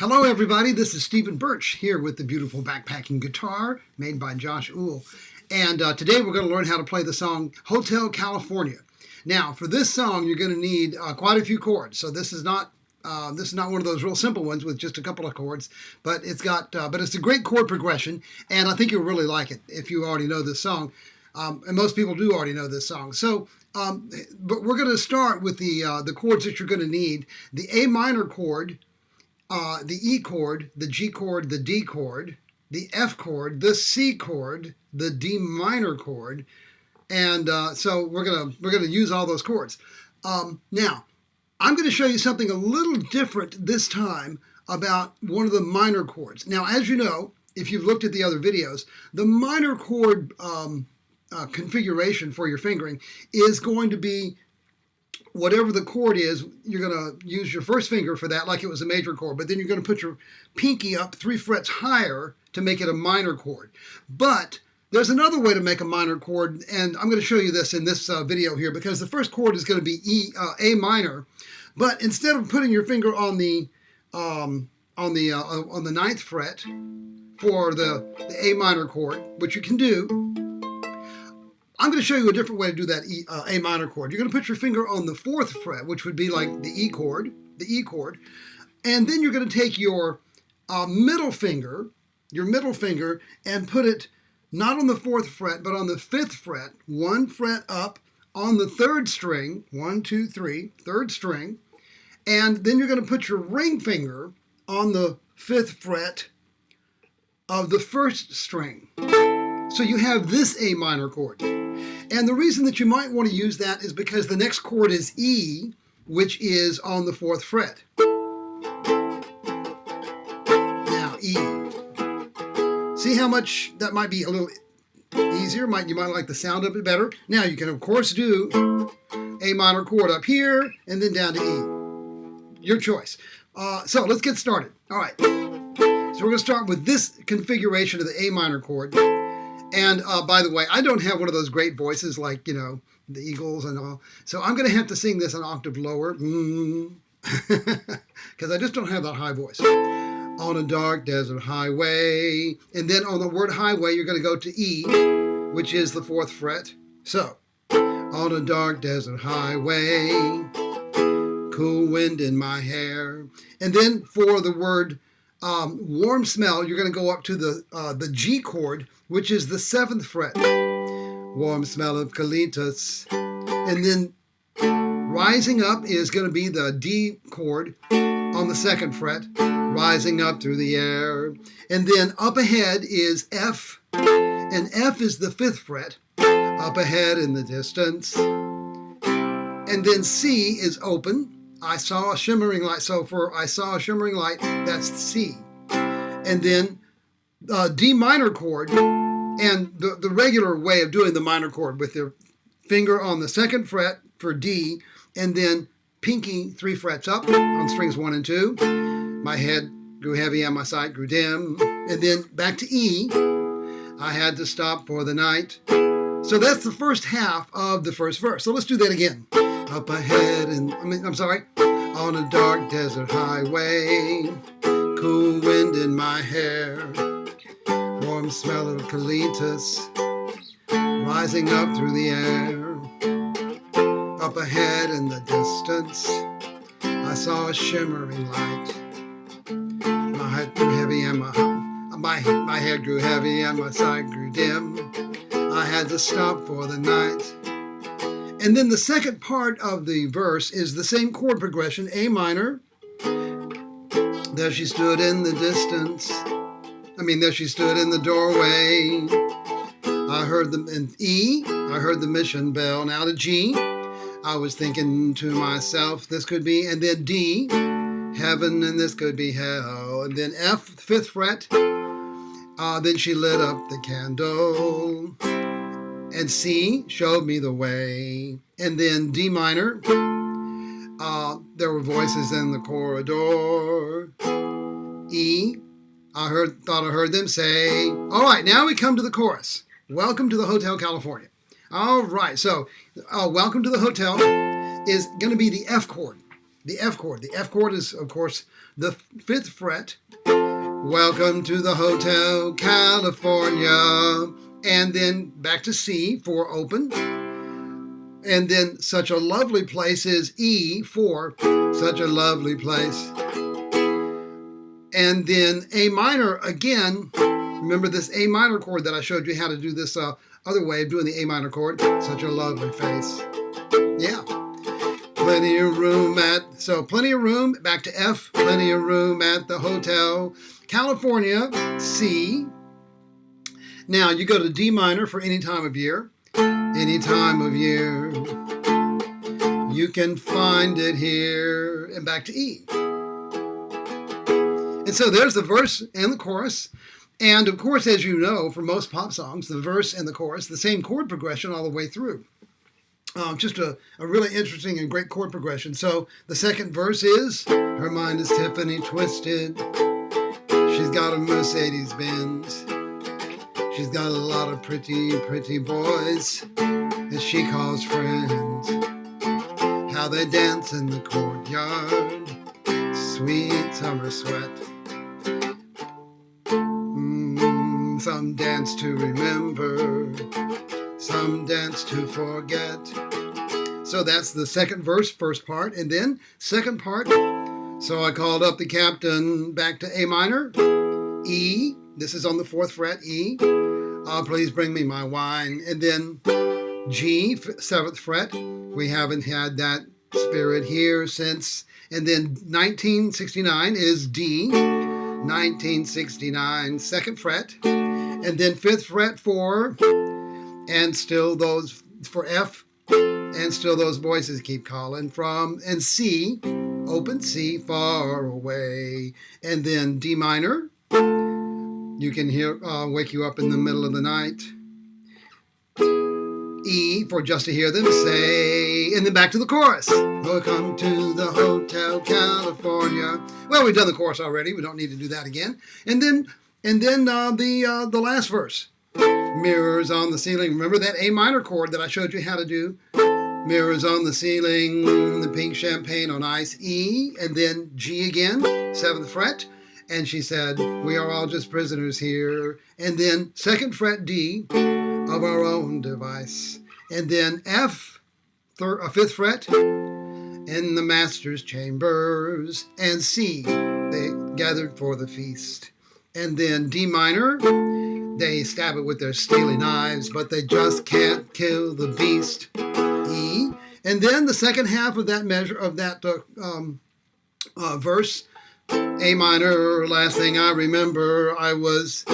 Hello everybody, this is Stephen Birch here with the beautiful backpacking guitar made by Josh Uhl. And today we're going to learn how to play the song Hotel California. Now for this song you're going to need quite a few chords. So this is not one of those real simple ones with just a couple of chords, but it's a great chord progression, and I think you'll really like it if you already know this song. And most people do already know this song. So, but we're going to start with the chords that you're going to need: the A minor chord, the E chord, the G chord, the D chord, the F chord, the C chord, the D minor chord, and so we're gonna use all those chords. Now, I'm going to show you something a little different this time about one of the minor chords. Now, as you know, if you've looked at the other videos, the minor chord configuration for your fingering is going to be whatever the chord is. You're going to use your first finger for that like it was a major chord, but then you're going to put your pinky up 3 frets higher to make it a minor chord. But there's another way to make a minor chord, and I'm going to show you this in this video here, because the first chord is going to be A minor, but instead of putting your finger on the 9th fret for the A minor chord, which you can do, I'm going to show you a different way to do that A minor chord. You're going to put your finger on the 4th fret, which would be like the E chord, and then you're going to take your middle finger, and put it not on the 4th fret, but on the 5th fret, 1 fret up on the 3rd string, 1, 2, 3, 3rd string, and then you're going to put your ring finger on the 5th fret of the 1st string. So you have this A minor chord. And the reason that you might want to use that is because the next chord is E, which is on the 4th fret. Now, E. See how much that might be a little easier? You might like the sound of it better. Now, you can, of course, do A minor chord up here and then down to E. Your choice. So let's get started. All right. So we're going to start with this configuration of the A minor chord. And by the way, I don't have one of those great voices like, you know, the Eagles and all. So I'm going to have to sing this an octave lower. Because I just don't have that high voice. On a dark desert highway. And then on the word highway, you're going to go to E, which is the 4th fret. So, on a dark desert highway, cool wind in my hair. And then for the word warm smell, you're going to go up to the G chord, which is the 7th fret. Warm smell of colitas. And then rising up is going to be the D chord on the 2nd fret, rising up through the air. And then up ahead is F, and F is the 5th fret, up ahead in the distance. And then C is open. I saw a shimmering light. So for I saw a shimmering light, that's C. And then D minor chord, and the regular way of doing the minor chord with your finger on the 2nd fret for D, and then pinky 3 frets up on strings 1 and 2. My head grew heavy and my sight grew dim. And then back to E. I had to stop for the night. So that's the first half of the first verse. So let's do that again. Up ahead on a dark desert highway, cool wind in my hair, warm smell of colitas, rising up through the air. Up ahead in the distance, I saw a shimmering light. My head grew heavy and my head grew heavy and my sight grew dim. I had to stop for the night. And then the second part of the verse is the same chord progression, A minor. There she stood in the distance. There she stood in the doorway. I heard in E, I heard the mission bell. Now to G, I was thinking to myself, this could be, and then D, heaven, and this could be hell. And then F, 5th fret. Then she lit up the candle. And C showed me the way. And then D minor, there were voices in the corridor. E, thought I heard them say. All right, now we come to the chorus. Welcome to the Hotel California. All right, so welcome to the hotel is going to be the F chord. the F chord. The F chord is, of course, the 5th fret. Welcome to the Hotel California. And then back to C for open. And then such a lovely place is E for such a lovely place. And then A minor again. Remember this A minor chord that I showed you how to do this other way of doing the A minor chord. Such a lovely face. Yeah. Plenty of room plenty of room, back to F. Plenty of room at the Hotel California, C. Now you go to D minor for any time of year. Any time of year. You can find it here. And back to E. And so there's the verse and the chorus. And of course, as you know, for most pop songs, the verse and the chorus, the same chord progression all the way through. Just a really interesting and great chord progression. So the second verse is, her mind is Tiffany twisted. She's got a Mercedes Benz. She's got a lot of pretty, pretty boys that she calls friends. How they dance in the courtyard, sweet summer sweat. Some dance to remember, some dance to forget. So that's the second verse, first part. And then second part, so I called up the captain, back to A minor, E. This is on the 4th fret, E. Please bring me my wine. And then G, 7th fret. We haven't had that spirit here since. And then 1969 is D. 1969, 2nd fret. And then 5th fret for, and still those, for F, and still those voices keep calling from, and C, open C, far away. And then D minor, you can hear, wake you up in the middle of the night. E for just to hear them say, and then back to the chorus. Welcome to the Hotel California. Well, we've done the chorus already. We don't need to do that again. And then the last verse. Mirrors on the ceiling. Remember that A minor chord that I showed you how to do? Mirrors on the ceiling, the pink champagne on ice, E, and then G again, 7th fret. And she said, we are all just prisoners here. And then 2nd fret D, of our own device. And then F, 5th fret, in the master's chambers. And C, they gathered for the feast. And then D minor, they stab it with their steely knives, but they just can't kill the beast. E. And then the second half of that measure, of that verse, A minor, last thing I remember, I was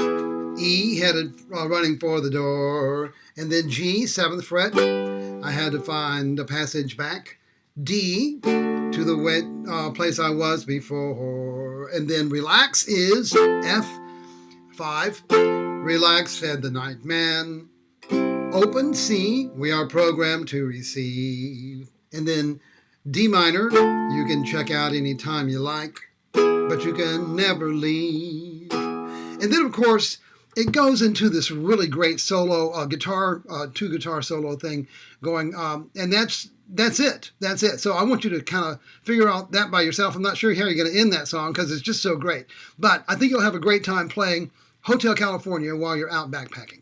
E, headed running for the door. And then G, 7th fret, I had to find a passage back. D, to the wet place I was before. And then relax is F, 5. Relax, said the night man. Open C, we are programmed to receive. And then D minor, you can check out anytime you like, but you can never leave. And then, of course, it goes into this really great solo guitar, 2-guitar solo thing going, and that's it. That's it. So I want you to kind of figure out that by yourself. I'm not sure how you're going to end that song because it's just so great. But I think you'll have a great time playing Hotel California while you're out backpacking.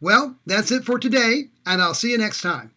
Well, that's it for today, and I'll see you next time.